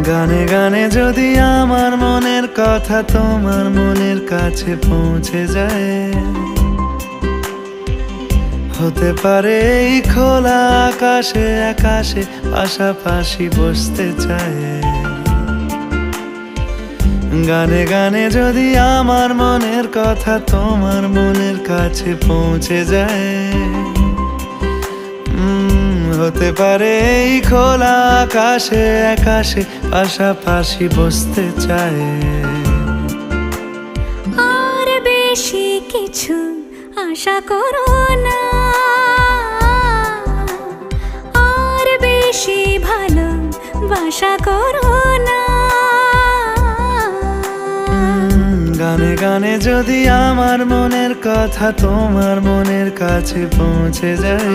গানে গানে যদি আমার মনের কথা তোমার মনের কাছে পৌঁছে যায়, হতে পারে এই খোলা আকাশে আকাশে পাশাপাশি বসতে চায়। গানে গানে যদি আমার মনের কথা তোমার মনের কাছে পৌঁছে যায়, হতে পারে এই খোলা আকাশে আকাশে পাশাপাশি বসতে চায়। আর বেশি কিছু আশা করো না, আর বেশি ভালোবাসা করো না। গানে গানে যদি আমার মনের কথা তোমার মনের কাছে পৌঁছে যায়,